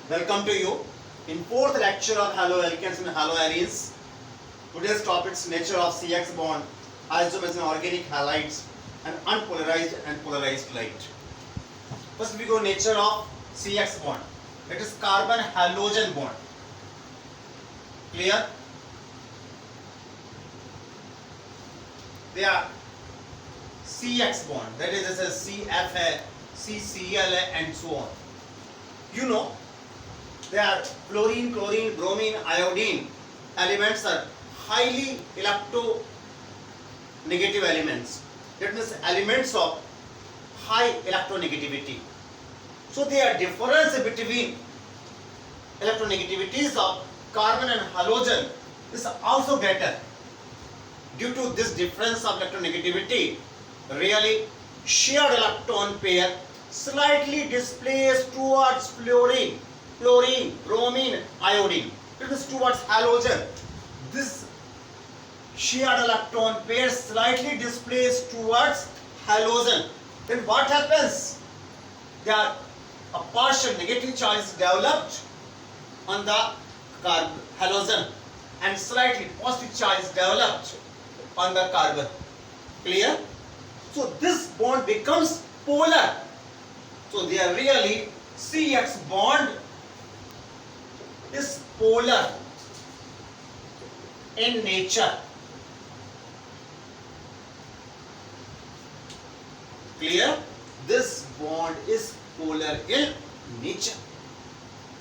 Welcome to you in fourth lecture of haloalkanes and haloarenes. Today's topic is nature of CX bond, isomers and organic halides, and unpolarized and polarized light. First we go nature of CX bond. It is carbon halogen bond. Clear? They are CX bond. That is this is CF, CCl, and so on. You know, they are fluorine, chlorine, bromine, iodine elements are highly electronegative elements. That means elements of high electronegativity. So there are difference between electronegativities of carbon and halogen is also greater. Due to this difference of electronegativity, really shared electron pair slightly displaced towards fluorine, chlorine, bromine, iodine. It is towards halogen. This shared electron pair slightly displaced towards halogen. Then what happens? There are a partial negative charge is developed on the halogen and slightly positive charge is developed on the carbon. Clear? So this bond becomes polar. So they are really CX bond is polar in nature. Clear? This bond is polar in nature.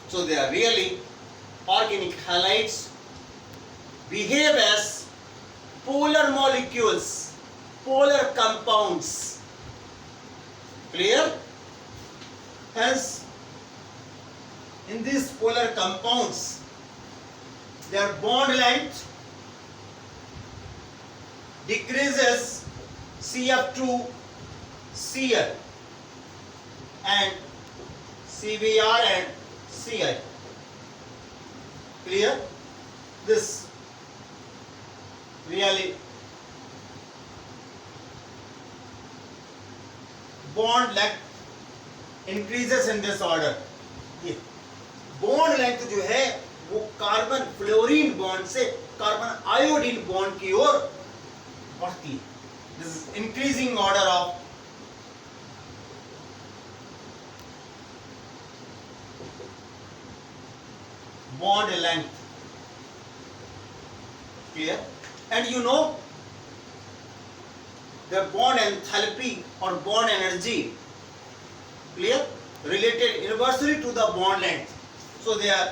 So they are really organic halides behave as polar molecules, polar compounds. Clear? Hence, in these polar compounds, their bond length decreases CF2 Cl and CBr and Ci. Clear? This really bond length increases in this order. ये bond length जो है वो carbon fluorine bond से carbon iodine bond की ओर बढ़ती है. This is increasing order of bond length. Clear? And you know the bond enthalpy or bond energy, clear, related inversely to the bond length. So they are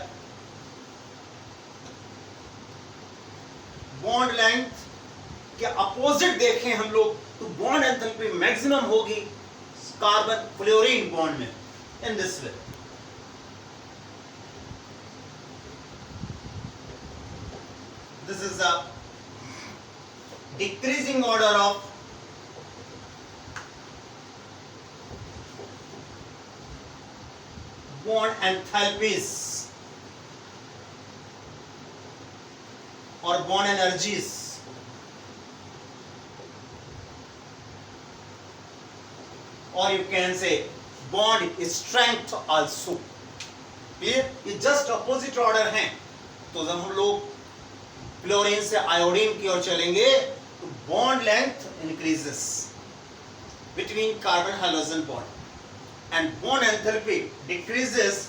bond length के opposite देखें हम लोग तो bond enthalpy maximum होगी carbon fluorine bond में इन this way. This is the decreasing order of bond enthalpies or bond energies. Or you can say bond strength also. ये just opposite order हैं. तो जब हम लोग फ्लोरीन से आयोडीन की ओर चलेंगे तो bond length increases between carbon hydrogen bond and bond enthalpy decreases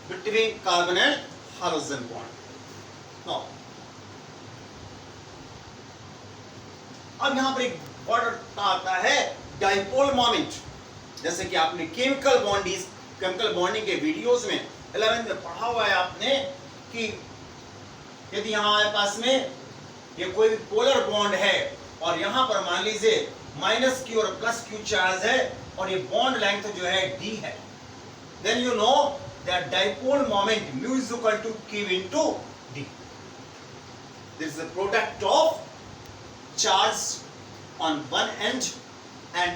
between carbon and hydrogen bond. Now अब यहां पर एक वर्ड आता है डाइपोल मोमेंट. जैसे कि आपने केमिकल बॉन्डिंग के वीडियोस में 11th में पढ़ा हुआ है आपने कि यदि यहाँ हमारे पास में ये कोई भी पोलर बॉन्ड है और यहाँ पर मान लीजिए माइनस क्यू और प्लस क्यू चार्ज है और ये बॉन्ड लेंथ जो है d है, then you know that dipole moment mu is equal to q into d. This is the product of charge on one and and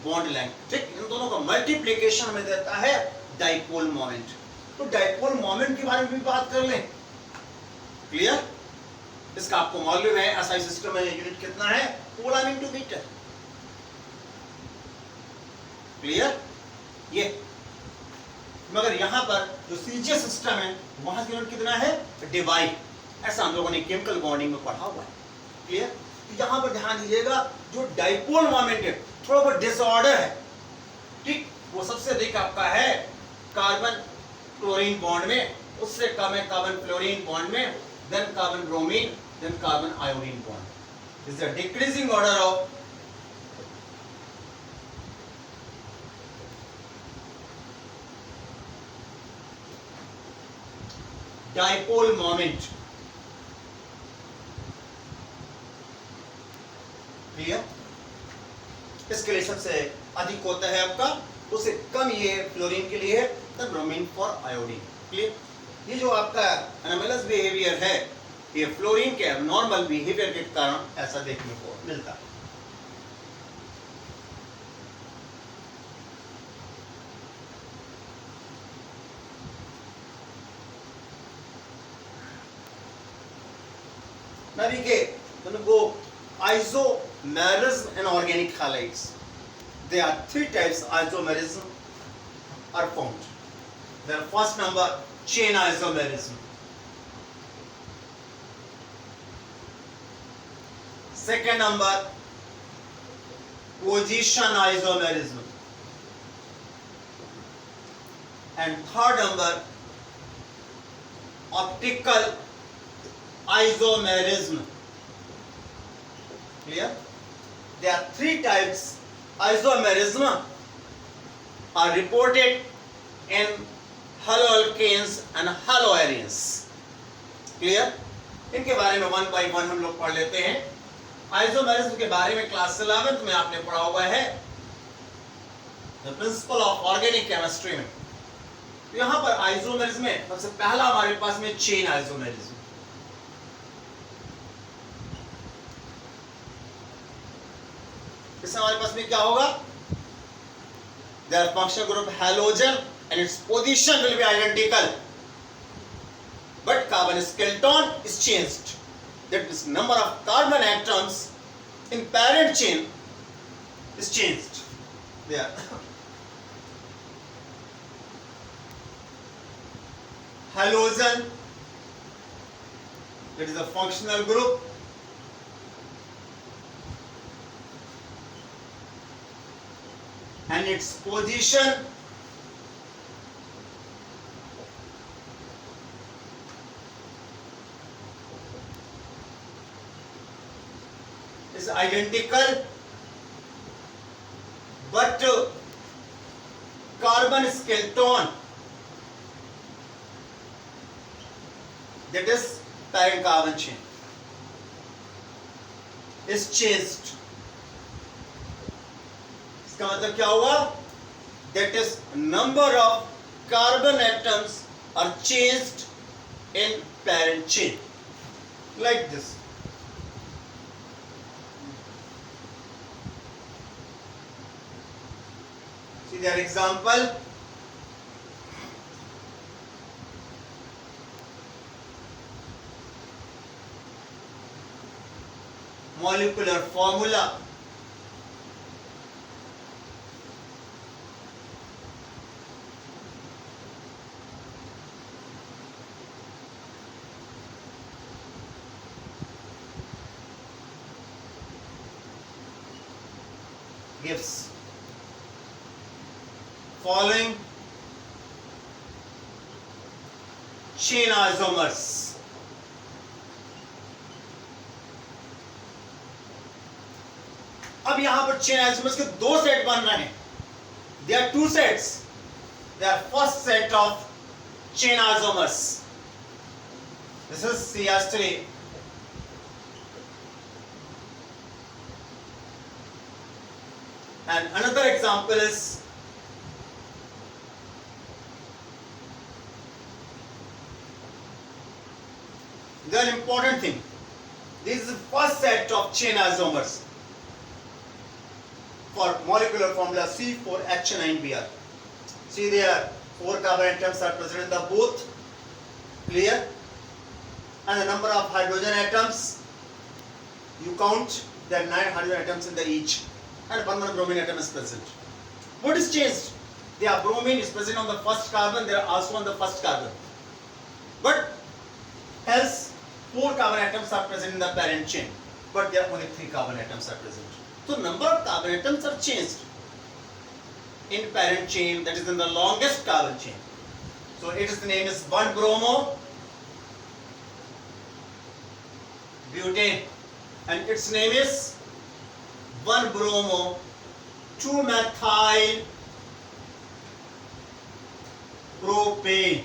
bond length. ठीक, इन दोनों का मल्टीप्लिकेशन हमें देता है डाइपोल मोमेंट. तो डाइपोल मोमेंट के बारे में भी बात कर लें. क्लियर? इसका आपको मालूम है एसआई सिस्टम में यूनिट कितना है? Coulomb into metre. क्लियर? ये मगर यहाँ पर जो CJ सिस्टम है वहां यूनिट कितना है, डिवाइड। ऐसा हम लोगों ने केमिकल बॉन्डिंग में पढ़ा हुआ है। क्लियर? तो यहाँ पर ध्यान दीजिएगा, जो डाइपोल मोमेंट है थोड़ा बहुत डिसऑर्डर है, ठीक, वो सबसे अधिक आपका है कार्बन क्लोरीन बॉन्ड में, उससे कम है कार्बन फ्लोरीन बॉन्ड में, then carbon bromine, then carbon iodine bond. This is a decreasing order of dipole moment. Clear? इसके लिए सबसे अधिक होता है आपका, उससे कम ये फ्लोरीन के लिए है, then bromine for iodine. Clear? ये जो आपका एनोमलस बिहेवियर है, ये फ्लोरीन के नॉर्मल बिहेवियर के कारण ऐसा देखने को मिलता है। नवीके तुमको isomerism in organic halides. There are 3 types isomerism are found. The first number chain isomerism. Second number position isomerism. And third number optical isomerism. Clear? There are 3 types isomerism are reported in haloalkanes and haloarenes. Clear? इनके बारे में 1 by 1 हम लोग पढ़ लेते हैं। Isomerism के बारे में क्लास 11th में आपने पढ़ा हुआ है, the principle of organic chemistry में। तो यहां पर आइसोमेरिज्म में सबसे पहला हमारे पास में चेन आइसोमेरिज्म। इससे हमारे पास में क्या होगा, their functional group halogen and its position will be identical, but carbon skeleton is changed. That is, number of carbon atoms in parent chain is changed there. Halogen, that is a functional group, and its position is identical, but carbon skeleton, that is parent carbon chain, is changed. इसका मतलब क्या हुआ, that is number of carbon atoms are changed in parent chain, like this. See their example. Molecular formula. Gives following chain isomers. अब यहां पर chain isomers के 2 set बन रहे हैं। There are 2 sets. There are first set of chain isomers. This is CH3. And another example is the important thing. This is the first set of chain isomers for molecular formula C4H9Br. See there 4 carbon atoms are present in the both. Clear? And the number of hydrogen atoms, you count, there are 9 hydrogen atoms in the each, and 1 bromine atom is present. What is changed? The bromine is present on the first carbon, they are also on the first carbon. But else 4 carbon atoms are present in the parent chain, but there are only 3 carbon atoms are present. So number of carbon atoms are changed in parent chain, that is in the longest carbon chain. So its name is 1-bromo butane, and its name is 1-bromo 2-methyl propane.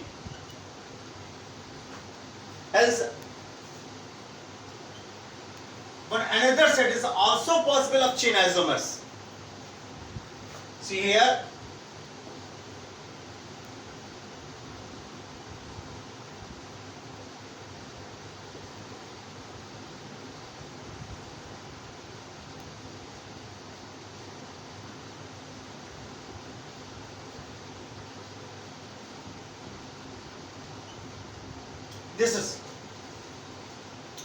Else, but another set is also possible of chain isomers. See here, this is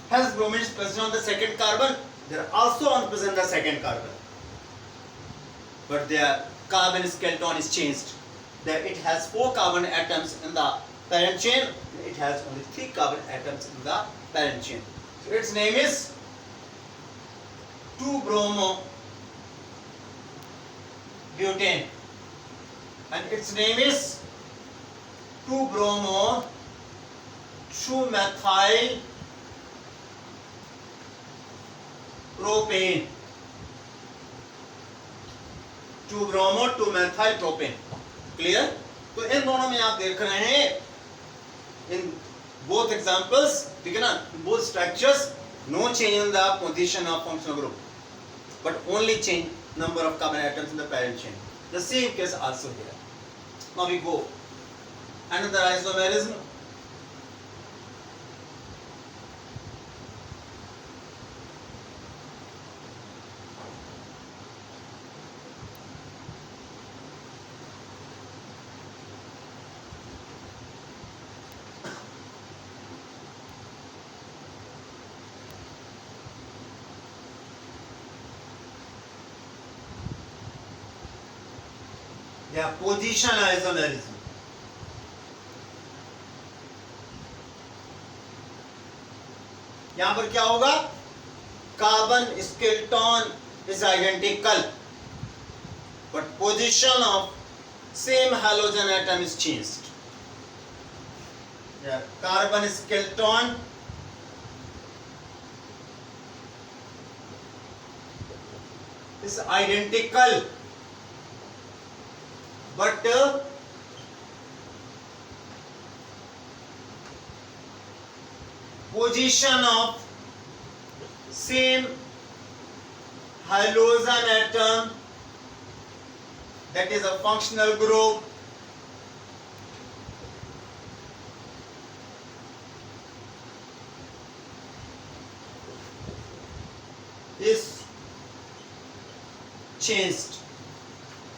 has bromine is present on the second carbon, they are also on present the second carbon, but their carbon skeleton is changed. There it has 4 carbon atoms in the parent chain, it has only 3 carbon atoms in the parent chain. So its name is 2-bromo butane, and its name is 2-bromo 2-methyl propane. 2-bromo 2-methyl propane. Clear? तो इन दोनों में आप देख रहे हैं इन both examples, ठीक है ना, both structures, no change in the position of functional group, but only change number of carbon atoms in the parent chain. The same case also here. Now we go another isomerism. या position isomerism. यहां पर क्या होगा, carbon skeleton is identical but position of same halogen atom is changed. Carbon skeleton is identical, but position of same halogen atom, that is a functional group, is changed.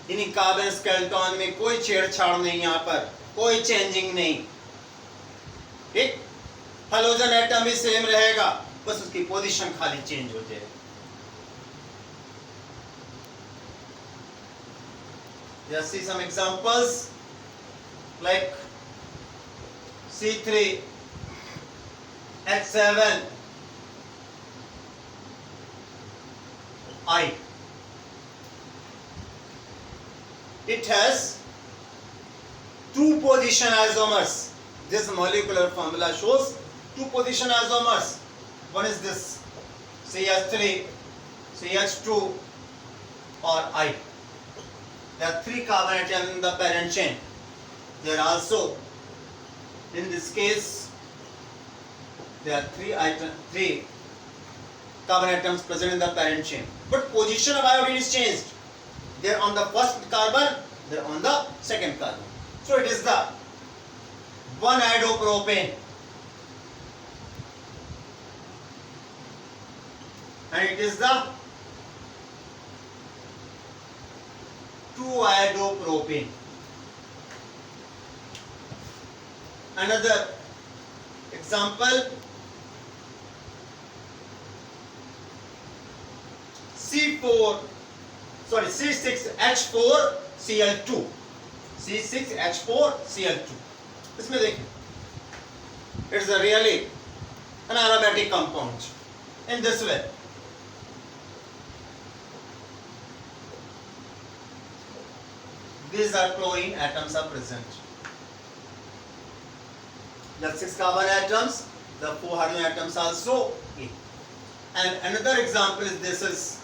यानी carbon skeleton में कोई छेड़छाड़ नहीं, यहां पर कोई changing नहीं. ठीक, हैलोजन एटम भी सेम रहेगा, बस उसकी पोजीशन खाली चेंज हो जाएगी. Just see some examples like C3 H7 I. It has 2 position isomers. This molecular formula shows 2 position isomers. One is this CH3, CH2 or I. There are 3 carbon atoms in the parent chain. There are also, in this case, there are 3 carbon atoms present in the parent chain. But position of iodine is changed. They are on the first carbon, they are on the second carbon. So it is the 1-iodopropane, and it is the 2-iodopropane. Another example, C6H4Cl2. C6H4Cl2. इसमें देखिए, it's a really an aromatic compound in this way. These are chlorine atoms are present. The 6 carbon atoms, the 4 hydrogen atoms also. And another example is this is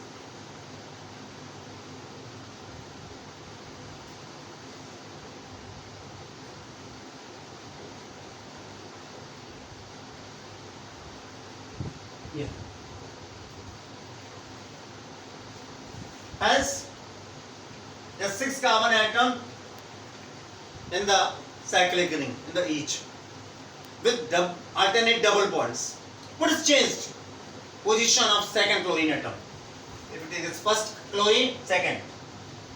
hence the 6 carbon atom in the cyclic ring in the each with alternate double bonds. What is changed? Position of second chlorine atom. If it is first chlorine, second.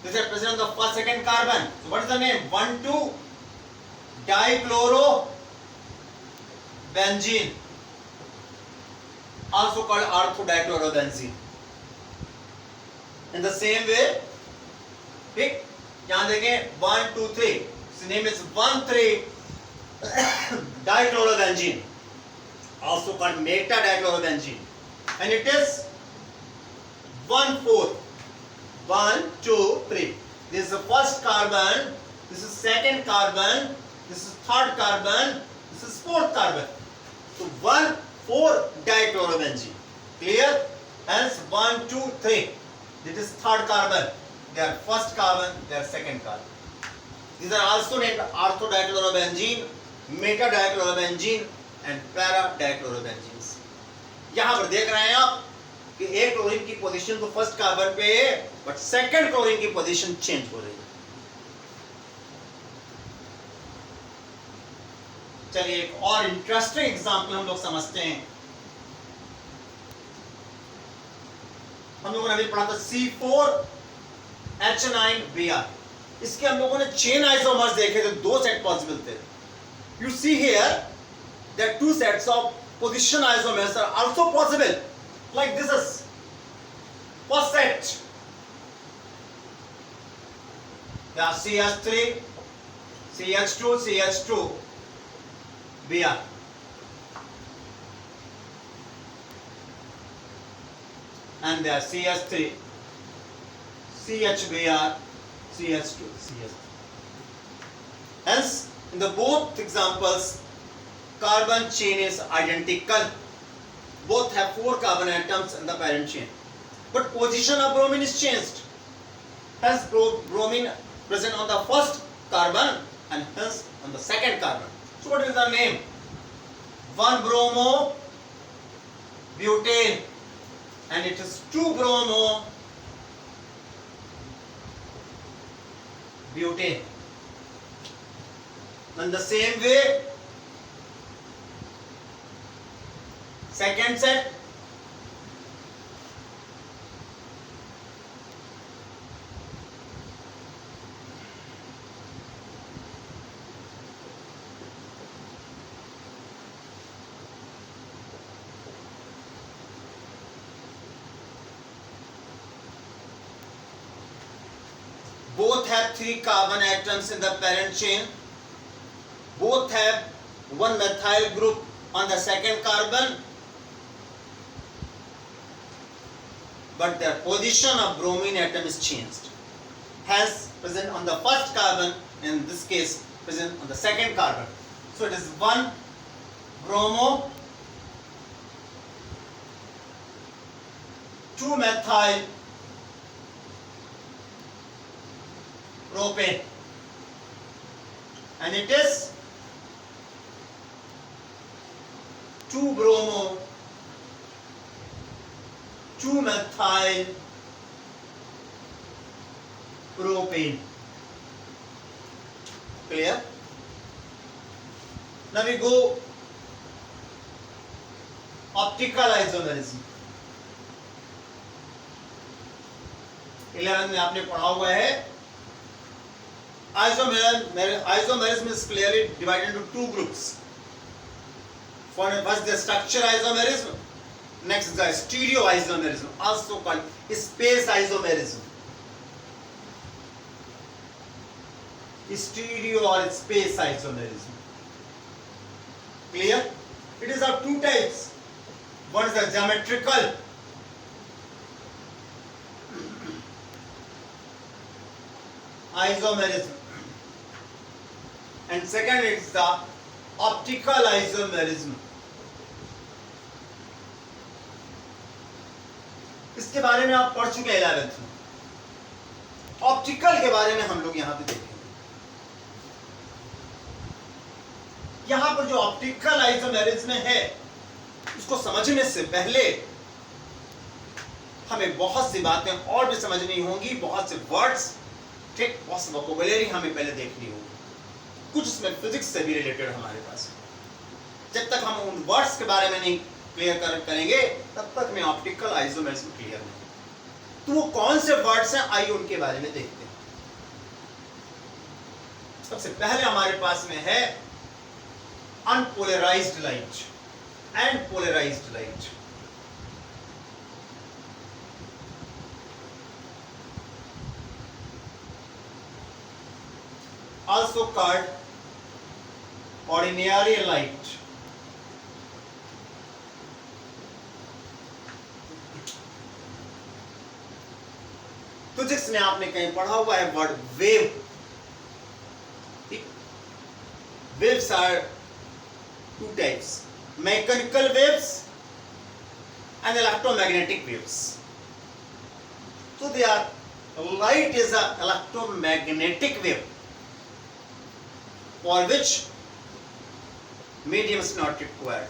This is present on the first second carbon. So what is the name? 1,2 dichlorobenzene, also called orthodichlorobenzene. In the same way, ठीक, यहाँ देखें 1, 2, 3. Its name is 1,3 dichlorobenzene, also called meta-dichlorobenzene, and it is 1,4. 1, 2, 3. This is the first carbon. This is second carbon. This is third carbon. This is fourth carbon. So 1,4 dichlorobenzene. Clear? Hence 1, 2, 3. This is third carbon. They are first carbon. They are second carbon. These are also named orthodichlorobenzene, meta-dichlorobenzene, and para-dichlorobenzenes. यहाँ पर देख रहे हैं आप कि एक chlorine की position तो फर्स्ट कार्बन पे है, बट सेकंड क्लोरीन की पोजीशन चेंज हो रही है. चलिए एक और इंटरेस्टिंग एग्जांपल हम लोग समझते हैं. हम लोगों ने अभी पढ़ा था C4H9Br. इसके हम लोगों ने चेन आइसोमर्स देखे थे, 2 सेट पॉसिबल थे. You see here that 2 sets of position isomers are also possible. Like this is first set. Yeah, CH3, CH2, CH2, Br. And there CH3, CHBr, CH2, CH3. Hence, in the both examples, carbon chain is identical. Both have 4 carbon atoms in the parent chain, but position of bromine is changed. Hence bromine present on the first carbon and hence on the second carbon. So what is the name? 1-bromo butane, and it is 2-bromo butane. In the same way, second set, both have 3 carbon atoms in the parent chain, both have 1 methyl group on the second carbon, but their position of bromine atom is changed. Hence present on the first carbon, in this case present on the second carbon. So it is 1-bromo, 2-methyl propane, and it is 2-bromo, 2-methyl propane. Clear? Now we go optical isomerism. 11 में आपने पढ़ा हुआ है. Isomerism is clearly divided into 2 groups. First the structure isomerism, next is the stereo isomerism, also called space isomerism. stereo or space isomerism. Clear? It is of two types. One is the geometrical isomerism, and second is the optical isomerism. इसके बारे में आप पढ़ चुके हैं 11th में. Optical के बारे में हम लोग यहां पे देखेंगे. यहां पर जो ऑप्टिकल आइसोमेरिज्म है उसको समझने से पहले हमें बहुत सी बातें और भी समझनी होंगी, बहुत से वर्ड्स, ठीक, बहुत सी वोकैबुलरी हमें पहले देखनी होगी. कुछ उसमें फिजिक्स से भी रिलेटेड हमारे पास. जब तक हम उन वर्ड्स के बारे में नहीं क्लियर करेंगे तब तक मैं ऑप्टिकल आइसोमेरिज्म क्लियर नहीं. तो वो कौन से वर्ड्स हैं, आइए उनके बारे में देखते हैं. सबसे पहले हमारे पास में है unpolarised light and polarised light. also called ordinary light. Physics में आपने कहीं पढ़ा हुआ है word wave. Waves are two types: mechanical waves and electromagnetic waves. So they are, light is an electromagnetic wave for which medium is not required,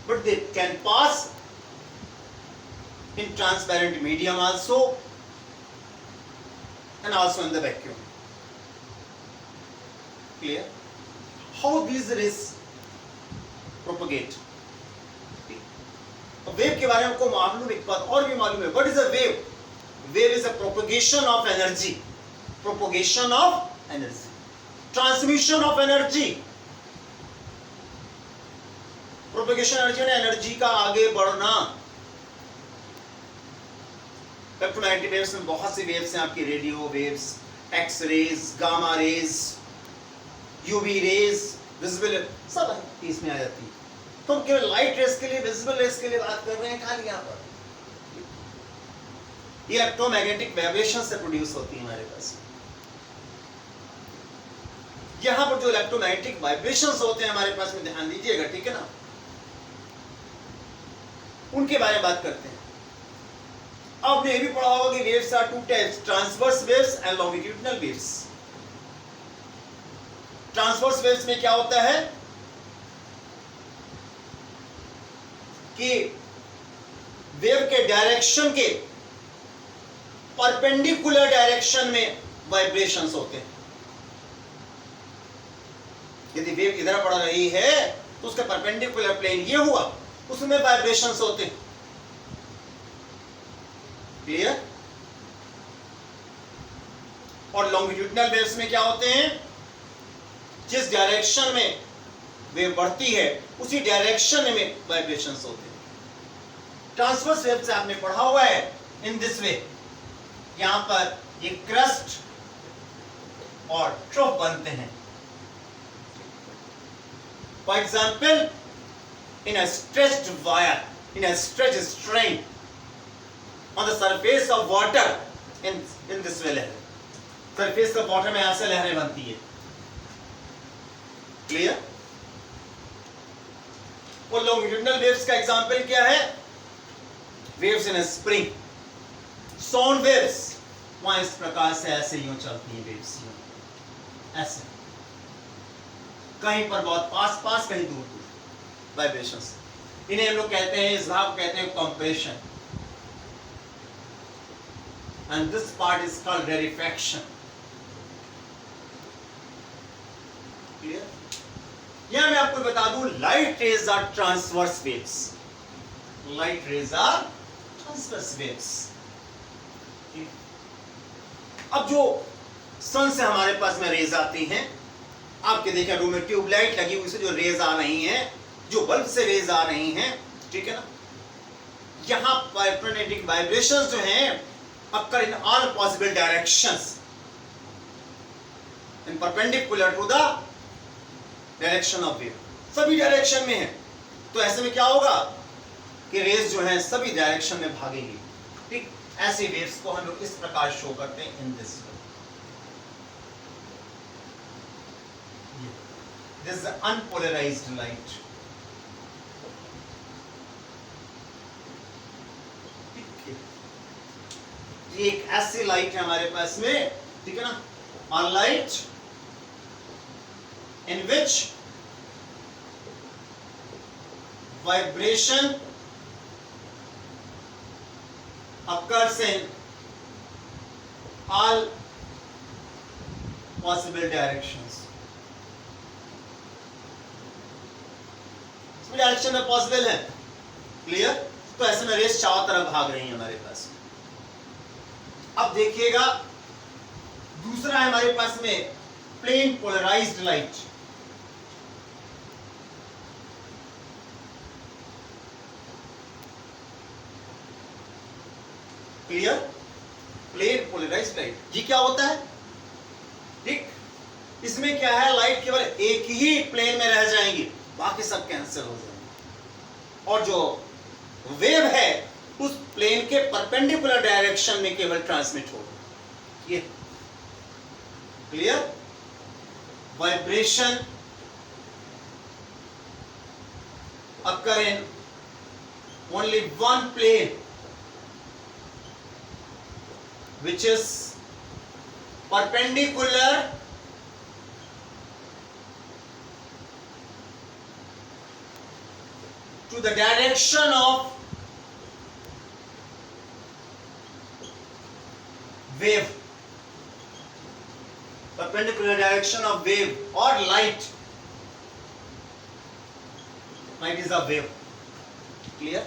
but they can pass in transparent medium also and also in the vacuum. Clear? How these rays propagate? Wave के बारे में आपको मालूम, एक बात और भी मालूम है. What is a wave? Wave is a propagation of energy. Propagation of energy, transmission of energy. Propagation energy ने एनर्जी का आगे बढ़ना. इलेक्ट्रोमैग्नेटिक वेव्स में बहुत सी वेव्स हैं आपकी. Radio waves, X rays, gamma rays, UV rays, visible, सब इसमें आ जाती है. तो हम केवल लाइट रेस के लिए, विजिबल रेस के लिए बात कर रहे हैं खाली. यहां पर इलेक्ट्रोमैग्नेटिक वाइब्रेशन से प्रोड्यूस होती है हमारे पास. यहां पर जो इलेक्ट्रोमैग्नेटिक वाइब्रेशंस होते हैं हमारे पास में, ध्यान दीजिएगा, ठीक है ना, उनके बारे में बात करते हैं. आपने ये भी पढ़ा होगा कि waves are two types: transverse waves and longitudinal waves. Transverse waves में क्या होता है कि वेव के डायरेक्शन के परपेंडिकुलर डायरेक्शन में वाइब्रेशंस होते हैं. यदि वेव इधर बढ़ रही है तो उसका परपेंडिकुलर प्लेन ये हुआ, उसमें वाइब्रेशंस होते हैं. क्लियर? और लॉन्गिट्यूडिनल वेव्स में क्या होते हैं? जिस डायरेक्शन में वेव बढ़ती है उसी डायरेक्शन में वाइब्रेशंस होते हैं. ट्रांसवर्स वेव से आपने पढ़ा हुआ है इन दिस वे. यहां पर ये क्रस्ट और ट्रफ बनते हैं. For example, in a stretched wire, in a stretched string on the surface of water, in this way लहर. सरफेस ऑफ वाटर में ऐसे लहरें बनती है. क्लियर? और लॉन्गिट्यूडिनल वेव्स का एग्जांपल क्या है? Waves in a spring, sound waves. वहां इस प्रकार से ऐसे यूं चलती है वेव्स, ऐसे, कहीं पर बहुत पास पास, कहीं दूर दूर वाइब्रेशंस. इन्हें हम लोग कहते हैं, इस भाग को कहते हैं compression, and this part is called rarefaction. Clear? यहां मैं आपको बता दूं, light rays are transverse waves. Light rays are transverse waves. अब जो सन से हमारे पास में रेज आती हैं, आपके देखिए रूम में ट्यूबलाइट लगी हुई से जो रेज आ रही हैं, जो बल्ब से रेज आ रही हैं, ठीक है ना, यहां इलेक्ट्रोमैग्नेटिक वाइब्रेशंस जो हैं occur in all possible directions. And perpendicular to the direction of wave, सभी डायरेक्शन में है। तो ऐसे में क्या होगा कि रेज जो है सभी डायरेक्शन में भागेगी। ठीक, ऐसे वेव्स को हम लोग इस प्रकार शो करते हैं इन this way. This is unpolarised light. ये एक ऐसी लाइट है हमारे पास में, ठीक है ना, a light in which vibration occurs in all possible directions। इसमें डायरेक्शन में पॉसिबल है, क्लियर। तो ऐसे में रेस चारों तरफ भाग रही है हमारे पास। अब देखिएगा दूसरा है हमारे पास में plane polarised light. Clear, plane polarised light, ये क्या होता है? ठीक, इसमें क्या है, लाइट केवल एक ही प्लेन में रह जाएंगी, बाकी सब कैंसिल हो जाएंगे, और जो वेव है उस प्लेन के परपेंडिकुलर डायरेक्शन में केवल ट्रांसमिट होगा। ये clear, vibration occur in only one plane which is perpendicular to the direction of wave, perpendicular direction of wave or light. Light is a wave. Clear?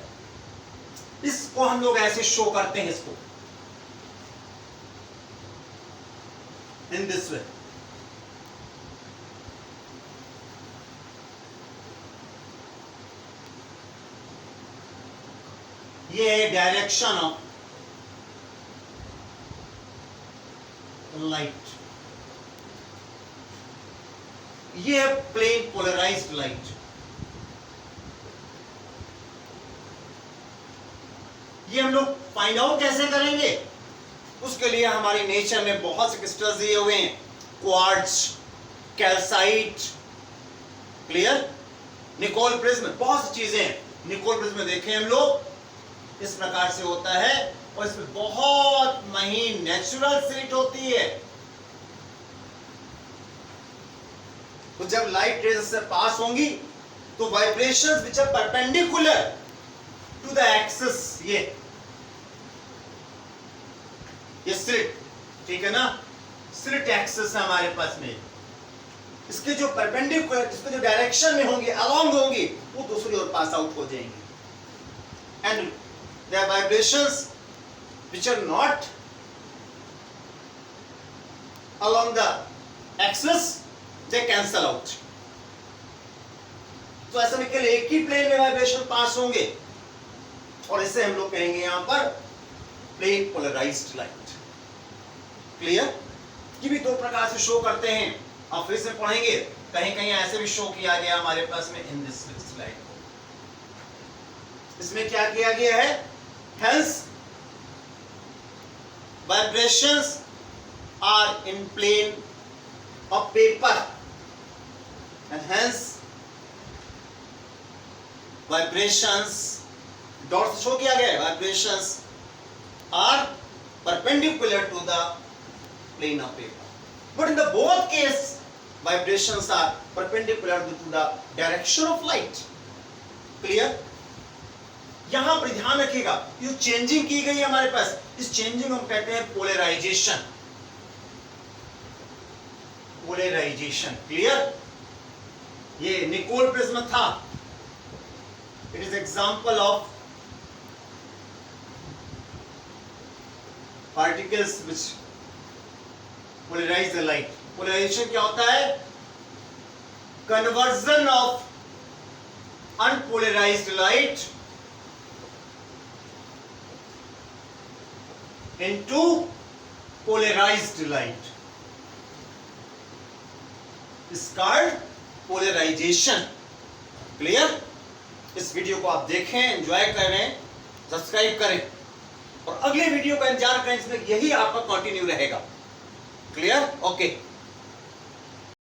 इसको हम लोग ऐसे शो करते हैं, इसको in this way। ये है डायरेक्शन ऑफ लाइट, ये है प्लेन पोलराइज्ड लाइट। ये हम लोग फाइंड आउट कैसे करेंगे? उसके लिए हमारे नेचर में बहुत से क्रिस्टल्स दिए हुए हैं, quartz, calcite, clear, Nicol prism, बहुत सी चीजें हैं। निकोल प्रिज्म देखें हम लोग, इस प्रकार से होता है और इसमें बहुत महीन नेचुरल स्लिट होती है। तो जब लाइट रेज से पास होंगी तो vibrations which are perpendicular to the axis, ये स्लिट, ठीक है ना, स्लिट एक्सिस है हमारे पास में, इसके जो परपेंडिकुलर, इसके जो डायरेक्शन में होंगी, अलोंग होंगी, वो दूसरी ओर पास आउट हो जाएंगी। And there are vibrations which are not along the axis, they cancel out। तो ऐसा में केवल एक ही प्लेन में वाइब्रेशन पास होंगे, और इसे हम लोग कहेंगे यहां पर प्लेन पोलराइज्ड लाइट। क्लियर, कि भी दो प्रकार से शो करते हैं, आप फिर से पढ़ेंगे, कहीं कहीं ऐसे भी शो किया गया हमारे पास में इन दिस स्लाइड को। इसमें क्या किया गया है, hence vibrations are in plane of paper and hence vibrations, dot से शो किया गया है, vibrations are perpendicular to the plane of paper, but in the both case vibrations are perpendicular to the direction of light। clear, यहां पर ध्यान रखिएगा, ये changing की गई है हमारे पास, इस चेंजिंग को हम कहते हैं पोलराइजेशन। पोलराइजेशन, क्लियर, ये निकोल प्रिज्म था, it is example of particles which polarise the light. Polarisation क्या होता है, conversion of unpolarised light into polarized light। Is called polarisation. Clear? इस वीडियो को आप देखें, एंजॉय करें, सब्सक्राइब करें और अगले वीडियो का इंतजार करें, इसमें यही आपका कंटिन्यू रहेगा। क्लियर? ओके।